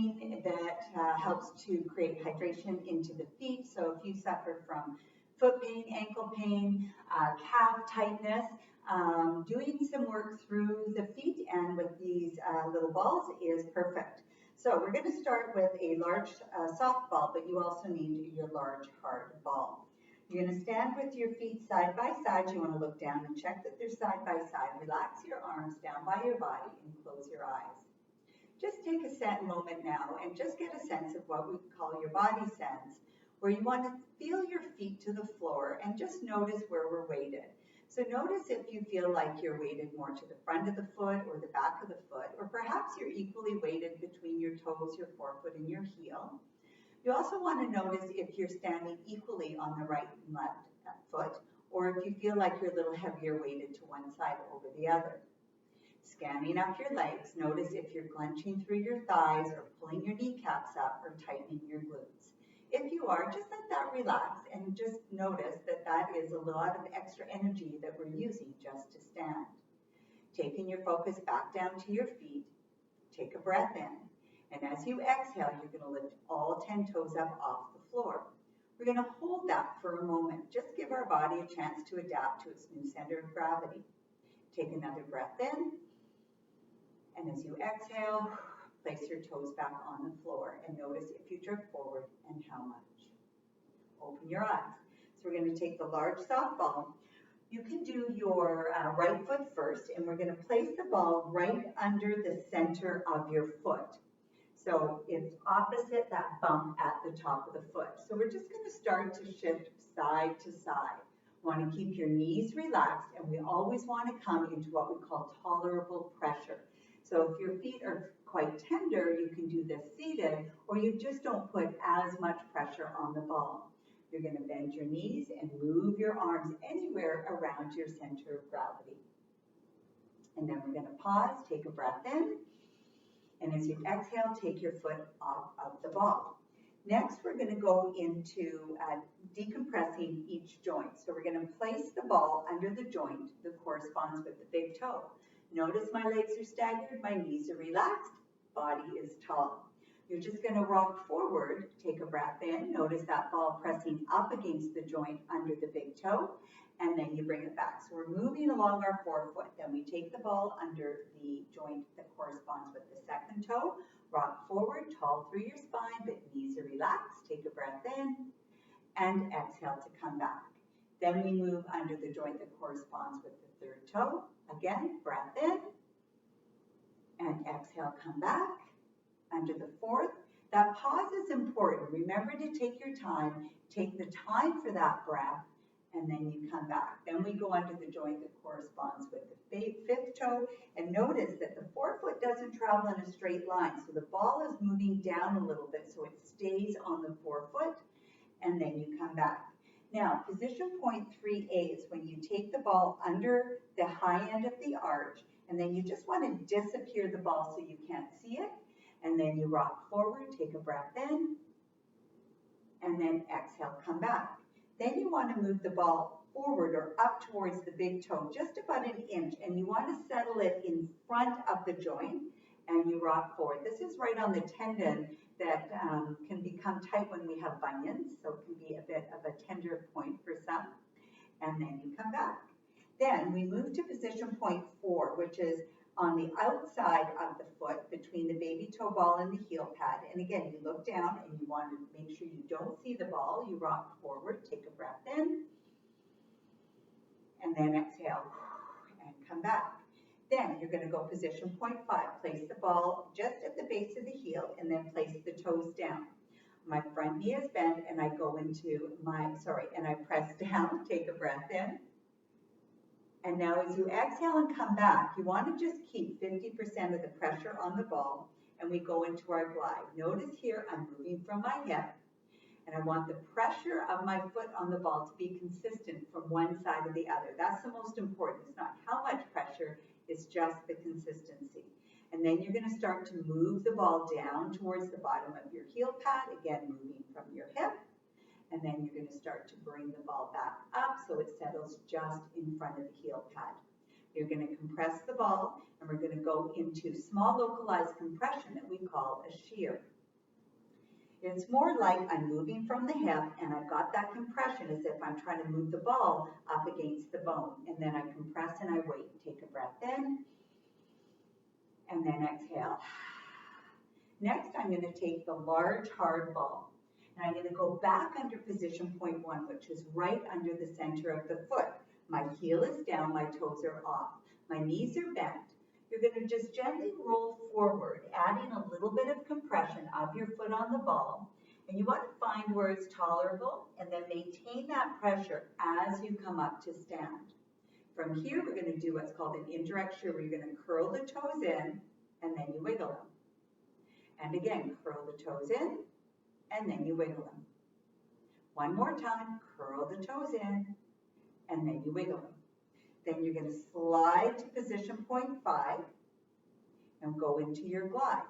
routine that helps to create hydration into the feet. So if you suffer from foot pain, ankle pain, calf tightness, doing some work through the feet and with these little balls is perfect. So we're going to start with a large soft ball, but you also need your large hard ball. You're going to stand with your feet side by side. You want to look down and check that they're side by side. Relax your arms down by your body and close your eyes. Just take a moment now and just get a sense of what we call your body sense, where you want to feel your feet to the floor and just notice where we're weighted. So notice if you feel like you're weighted more to the front of the foot or the back of the foot, or perhaps you're equally weighted between your toes, your forefoot, and your heel. You also want to notice if you're standing equally on the right and left foot, or if you feel like you're a little heavier weighted to one side over the other. Scanning up your legs, notice if you're clenching through your thighs or pulling your kneecaps up or tightening your glutes. If you are, just let that relax and just notice that that is a lot of extra energy that we're using just to stand. Taking your focus back down to your feet, take a breath in. And as you exhale, you're going to lift all 10 toes up off the floor. We're going to hold that for a moment. Just give our body a chance to adapt to its new center of gravity. Take another breath in. And as you exhale, place your toes back on the floor and notice if you jerk forward and how much. Open your eyes. So we're going to take the large soft ball. You can do your right foot first, and we're going to place the ball right under the center of your foot. So it's opposite that bump at the top of the foot. So we're just going to start to shift side to side. Want to keep your knees relaxed, and we always want to come into what we call tolerable pressure. So if your feet are quite tender, you can do this seated, or you just don't put as much pressure on the ball. You're going to bend your knees and move your arms anywhere around your center of gravity. And then we're going to pause, take a breath in, and as you exhale, take your foot off of the ball. Next, we're going to go into decompressing each joint. So we're going to place the ball under the joint that corresponds with the big toe. Notice my legs are staggered, my knees are relaxed, body is tall. You're just going to rock forward, take a breath in, notice that ball pressing up against the joint under the big toe, and then you bring it back. So we're moving along our forefoot. Then we take the ball under the joint that corresponds with the second toe, rock forward, tall through your spine, but knees are relaxed. Take a breath in, and exhale to come back. Then we move under the joint that corresponds with the third toe. Again, breath in, and exhale, come back. Under the fourth, that pause is important. Remember to take your time, take the time for that breath, and then you come back. Then we go under the joint that corresponds with the fifth toe, and notice that the forefoot doesn't travel in a straight line. So the ball is moving down a little bit so it stays on the forefoot, and then you come back. Now, position point 3A is when you take the ball under the high end of the arch, and then you just want to disappear the ball so you can't see it. And then you rock forward, take a breath in, and then exhale, come back. Then you want to move the ball forward or up towards the big toe, just about an inch, and you want to settle it in front of the joint, and you rock forward. This is right on the tendon that can become tight when we have bunions, so it can be a bit of a tender point for some, and then you come back. Then we move to position point 4, which is on the outside of the foot between the baby toe ball and the heel pad. And again, you look down and you want to make sure you don't see the ball. You rock forward, take a breath in, and then exhale and come back. Then you're going to go position point 5. Place the ball just at the base of the heel and then place the toes down. My front knee is bent and I go into and I press down, take a breath in. And now as you exhale and come back, you want to just keep 50% of the pressure on the ball, and we go into our glide. Notice here I'm moving from my hip, and I want the pressure of my foot on the ball to be consistent from one side to the other. That's the most important. It's not how much pressure, it's just the consistency. And then you're going to start to move the ball down towards the bottom of your heel pad, again moving from your hip. And then you're going to start to bring the ball back up so it settles just in front of the heel pad. You're going to compress the ball, and we're going to go into small localized compression that we call a shear. It's more like I'm moving from the hip and I've got that compression as if I'm trying to move the ball up against the bone. And then I compress and I wait. Take a breath in and then exhale. Next, I'm going to take the large hard ball and I'm going to go back under position point 1, which is right under the center of the foot. My heel is down, my toes are off. My knees are bent. You're going to just gently roll forward, adding a little bit of compression of your foot on the ball. And you want to find where it's tolerable and then maintain that pressure as you come up to stand. From here, we're going to do what's called an indirect shear, where you're going to curl the toes in and then you wiggle them. And again, curl the toes in and then you wiggle them. One more time, curl the toes in and then you wiggle them. Then you're going to slide to position point 5 and go into your glide.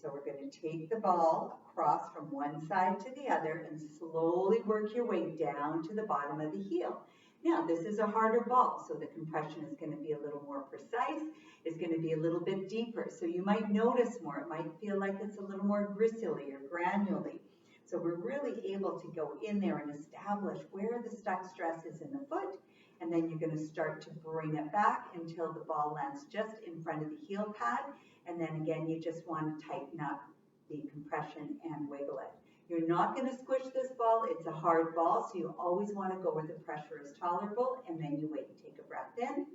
So we're going to take the ball across from one side to the other and slowly work your way down to the bottom of the heel. Now, this is a harder ball, so the compression is going to be a little more precise. It's going to be a little bit deeper, so you might notice more. It might feel like it's a little more gristly or granulary. So we're really able to go in there and establish where the stuck stress is in the foot, and then you're going to start to bring it back until the ball lands just in front of the heel pad, and then again, you just want to tighten up the compression and wiggle it. You're not going to squish this ball. It's a hard ball, so you always want to go where the pressure is tolerable, and then you wait and take a breath in,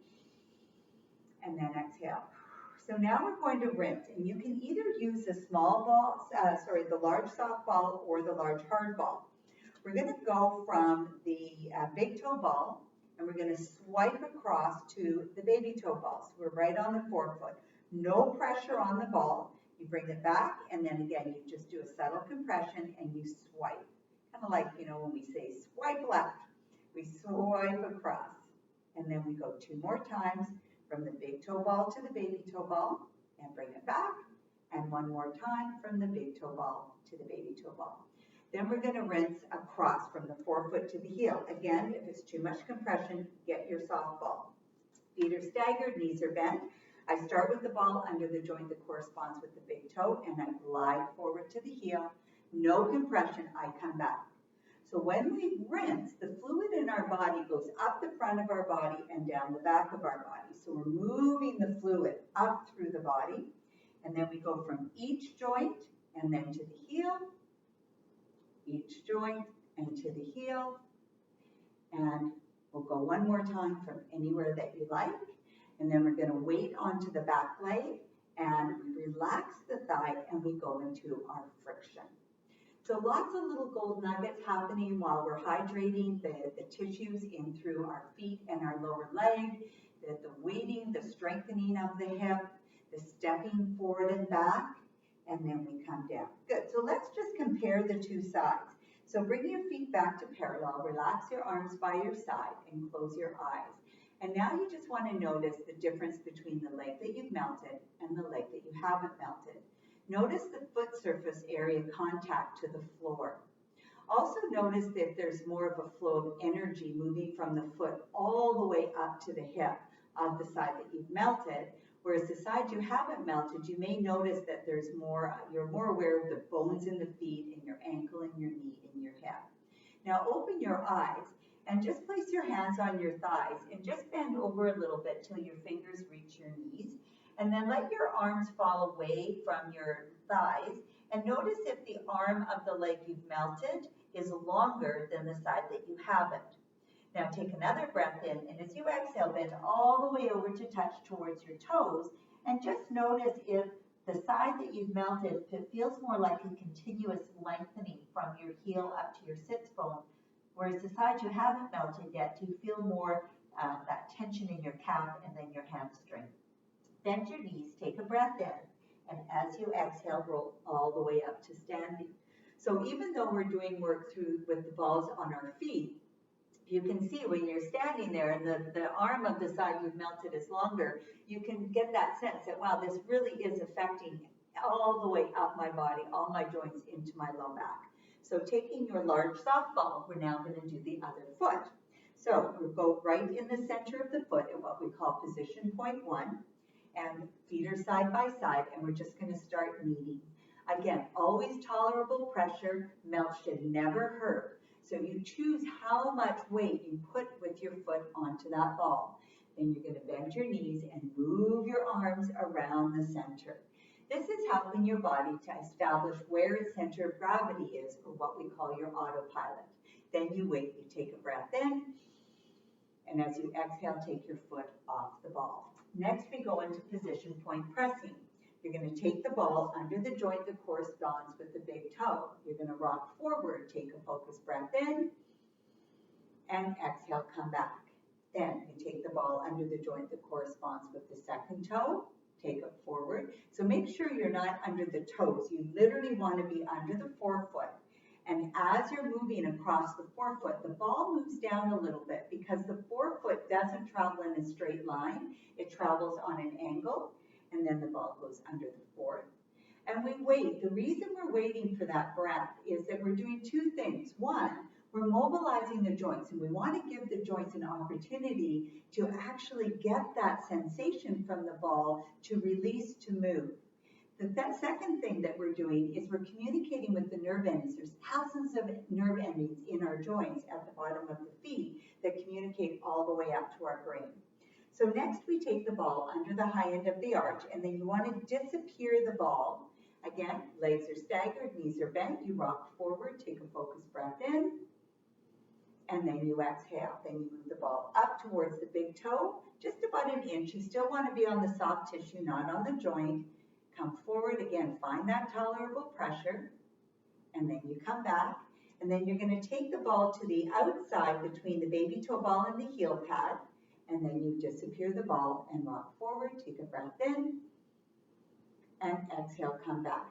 and then exhale. So now we're going to rinse, and you can either use the small ball, the large soft ball or the large hard ball. We're going to go from the big toe ball, and we're going to swipe across to the baby toe ball. So we're right on the forefoot. No pressure on the ball. You bring it back, and then again, you just do a subtle compression, and you swipe. Kind of like, when we say swipe left, we swipe across. And then we go 2 more times from the big toe ball to the baby toe ball, and bring it back. And 1 more time from the big toe ball to the baby toe ball. Then we're going to rinse across from the forefoot to the heel. Again, if it's too much compression, get your soft ball. Feet are staggered, knees are bent. I start with the ball under the joint that corresponds with the big toe, and I glide forward to the heel. No compression, I come back. So when we rinse, the fluid in our body goes up the front of our body and down the back of our body. So we're moving the fluid up through the body, and then we go from each joint and then to the heel, each joint and to the heel, and we'll go 1 more time from anywhere that you like. And then we're going to weight onto the back leg, and we relax the thigh, and we go into our friction. So lots of little gold nuggets happening while we're hydrating the tissues in through our feet and our lower leg, the weighting, the strengthening of the hip, the stepping forward and back, and then we come down. Good. So let's just compare the 2 sides. So bring your feet back to parallel, relax your arms by your side, and close your eyes. And now you just want to notice the difference between the leg that you've melted and the leg that you haven't melted. Notice the foot surface area contact to the floor. Also notice that there's more of a flow of energy moving from the foot all the way up to the hip of the side that you've melted, whereas the side you haven't melted, you may notice that there's more, you're more aware of the bones in the feet and your ankle and your knee and your hip. Now open your eyes and just place your hands on your thighs and just bend over a little bit till your fingers reach your knees. And then let your arms fall away from your thighs. And notice if the arm of the leg you've melted is longer than the side that you haven't. Now take another breath in, and as you exhale, bend all the way over to touch towards your toes. And just notice if the side that you've melted, if it feels more like a continuous lengthening from your heel up to your sits bone, whereas the side you haven't melted yet, do you feel more that tension in your calf and then your hamstring? Bend your knees, take a breath in, and as you exhale, roll all the way up to standing. So even though we're doing work with the balls on our feet, you can see when you're standing there and the arm of the side you've melted is longer, you can get that sense that, wow, this really is affecting all the way up my body, all my joints into my low back. So taking your large softball, we're now going to do the other foot. So we'll go right in the center of the foot in what we call position point 1. And feet are side by side, and we're just going to start kneading. Again, always always tolerable pressure. Melt should never hurt. So you choose how much weight you put with your foot onto that ball. Then you're going to bend your knees and move your arms around the center. This is helping your body to establish where its center of gravity is, or what we call your autopilot. Then you wait, you take a breath in, and as you exhale, take your foot off the ball. Next, we go into position point pressing. You're going to take the ball under the joint that corresponds with the big toe. You're going to rock forward, take a focused breath in, and exhale, come back. Then you take the ball under the joint that corresponds with the second toe, take it forward. So make sure you're not under the toes. You literally want to be under the forefoot. And as you're moving across the forefoot, the ball moves down a little bit because the forefoot doesn't travel in a straight line. It travels on an angle, and then the ball goes under the fourth. And we wait. The reason we're waiting for that breath is that we're doing two things. One, we're mobilizing the joints, and we want to give the joints an opportunity to actually get that sensation from the ball to release, to move. The second thing that we're doing is we're communicating with the nerve endings. There's thousands of nerve endings in our joints at the bottom of the feet that communicate all the way up to our brain. So next we take the ball under the high end of the arch, and then you want to disappear the ball. Again, legs are staggered, knees are bent. You rock forward, take a focused breath in, and then you exhale. Then you move the ball up towards the big toe, just about an inch. You still want to be on the soft tissue, not on the joint. Come forward again, find that tolerable pressure, and then you come back, and then you're going to take the ball to the outside between the baby toe ball and the heel pad, and then you disappear the ball and rock forward, take a breath in, and exhale, come back.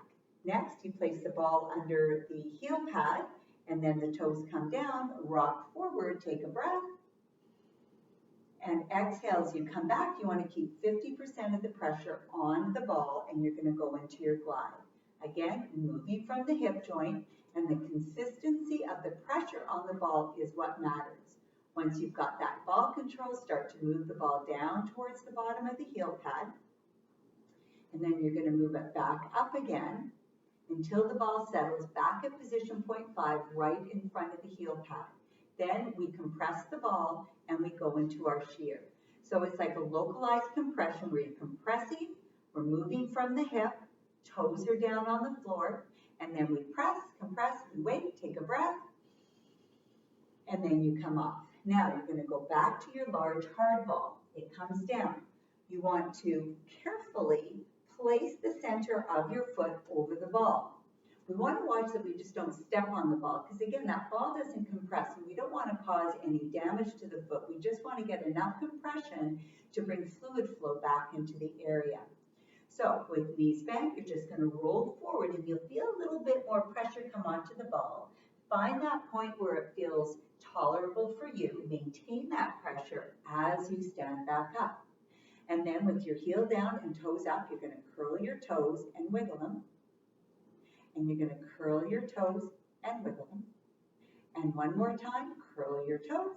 Next, you place the ball under the heel pad, and then the toes come down, rock forward, take a breath, and exhale as you come back. You want to keep 50% of the pressure on the ball, and you're going to go into your glide. Again, moving from the hip joint, and the consistency of the pressure on the ball is what matters. Once you've got that ball control, start to move the ball down towards the bottom of the heel pad, and then you're going to move it back up again until the ball settles back at position point 5 right in front of the heel pad. Then we compress the ball and we go into our shear. So it's like a localized compression where you're compressing, we're moving from the hip, toes are down on the floor, and then we press, compress, we wait, take a breath, and then you come off. Now you're going to go back to your large hard ball. It comes down. You want to carefully place the center of your foot over the ball. We want to watch that we just don't step on the ball, because again, that ball doesn't compress, and we don't want to cause any damage to the foot. We just want to get enough compression to bring fluid flow back into the area. So with knees bent, you're just going to roll forward, and you'll feel a little bit more pressure come onto the ball. Find that point where it feels tolerable for you. Maintain that pressure as you stand back up. And then with your heel down and toes up, you're going to curl your toes and wiggle them. And you're going to curl your toes and wiggle them. And one more time, curl your toes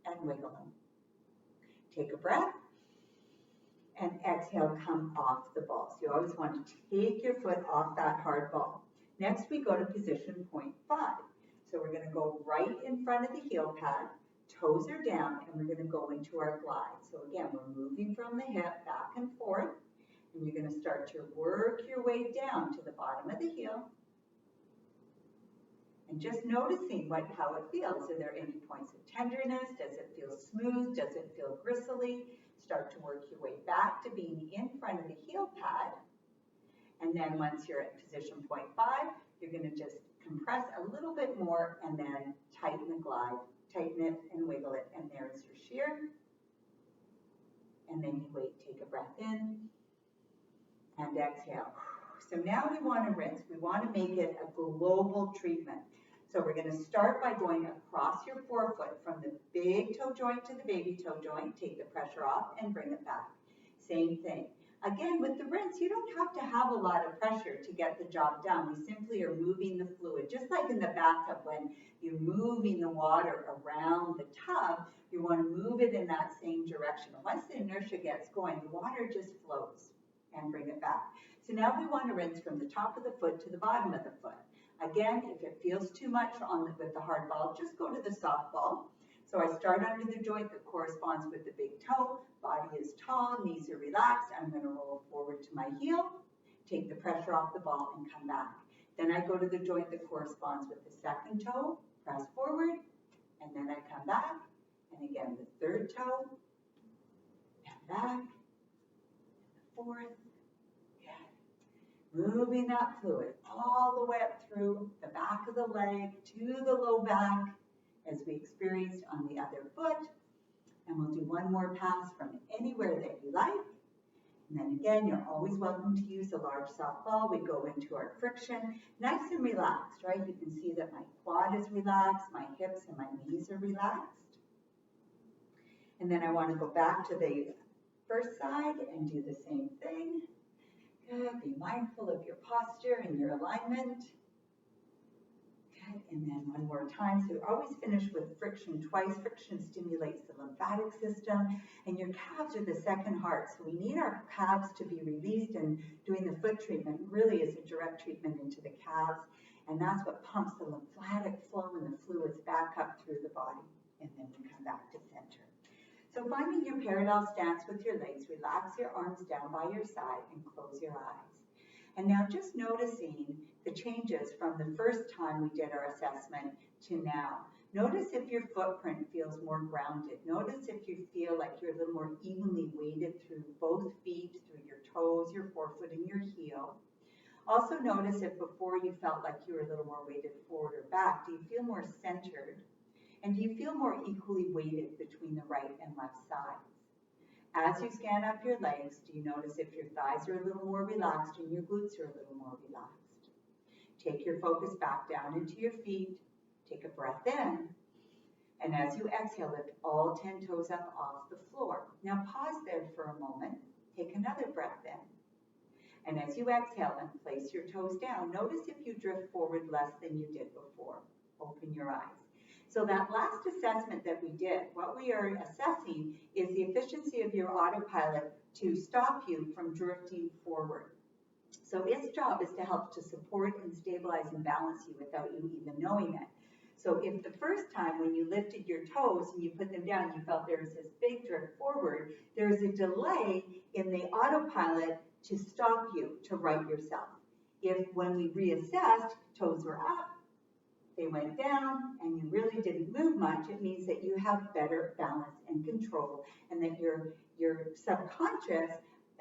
and wiggle them. Take a breath and exhale, come off the ball. So you always want to take your foot off that hard ball. Next, we go to position point 5. So we're going to go right in front of the heel pad, toes are down, and we're going to go into our glide. So again, we're moving from the hip back and forth. And you're going to start to work your way down to the bottom of the heel. And just noticing how it feels. Are there any points of tenderness? Does it feel smooth? Does it feel gristly? Start to work your way back to being in front of the heel pad. And then once you're at position point 5, you're going to just compress a little bit more and then tighten the glide. Tighten it and wiggle it. And there's your shear. And then you wait, take a breath in. And exhale. So now we want to rinse. We want to make it a global treatment. So we're going to start by going across your forefoot from the big toe joint to the baby toe joint. Take the pressure off and bring it back. Same thing. Again, with the rinse, you don't have to have a lot of pressure to get the job done. We simply are moving the fluid. Just like in the bathtub, when you're moving the water around the tub, you want to move it in that same direction. Once the inertia gets going, the water just flows. And bring it back. So now we want to rinse from the top of the foot to the bottom of the foot. Again, if it feels too much with the hard ball, just go to the soft ball. So I start under the joint that corresponds with the big toe. Body is tall, knees are relaxed. I'm going to roll forward to my heel, take the pressure off the ball, and come back. Then I go to the joint that corresponds with the second toe, press forward, and then I come back. And again, the third toe, and back, and the fourth. Moving that fluid all the way up through the back of the leg to the low back as we experienced on the other foot. And we'll do one more pass from anywhere that you like. And then again, you're always welcome to use a large soft ball. We go into our friction, nice and relaxed, right? You can see that my quad is relaxed, my hips and my knees are relaxed. And then I want to go back to the first side and do the same thing. Good. Be mindful of your posture and your alignment. Good. And then one more time. So always finish with friction twice. Friction stimulates the lymphatic system, and your calves are the second heart. So we need our calves to be released, and doing the foot treatment really is a direct treatment into the calves, and that's what pumps the lymphatic flow and the fluids back up through the body. And then we come back to center. So finding your parallel stance with your legs, relax your arms down by your side and close your eyes. And now just noticing the changes from the first time we did our assessment to now. Notice if your footprint feels more grounded. Notice if you feel like you're a little more evenly weighted through both feet, through your toes, your forefoot, and your heel. Also notice if before you felt like you were a little more weighted forward or back. Do you feel more centered? And do you feel more equally weighted between the right and left sides? As you scan up your legs, do you notice if your thighs are a little more relaxed and your glutes are a little more relaxed? Take your focus back down into your feet. Take a breath in. And as you exhale, lift all 10 toes up off the floor. Now pause there for a moment. Take another breath in. And as you exhale and place your toes down, notice if you drift forward less than you did before. Open your eyes. So that last assessment that we did, what we are assessing is the efficiency of your autopilot to stop you from drifting forward. So its job is to help to support and stabilize and balance you without you even knowing it. So if the first time when you lifted your toes and you put them down, you felt there was this big drift forward, there is a delay in the autopilot to stop you, to right yourself. If when we reassessed, toes were up, they went down, and you really didn't move much, it means that you have better balance and control, and that your subconscious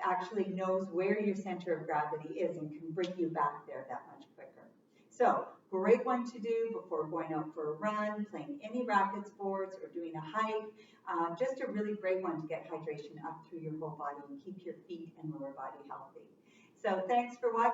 actually knows where your center of gravity is and can bring you back there that much quicker. So, great one to do before going out for a run, playing any racket sports, or doing a hike. Just a really great one to get hydration up through your whole body and keep your feet and lower body healthy. So, thanks for watching.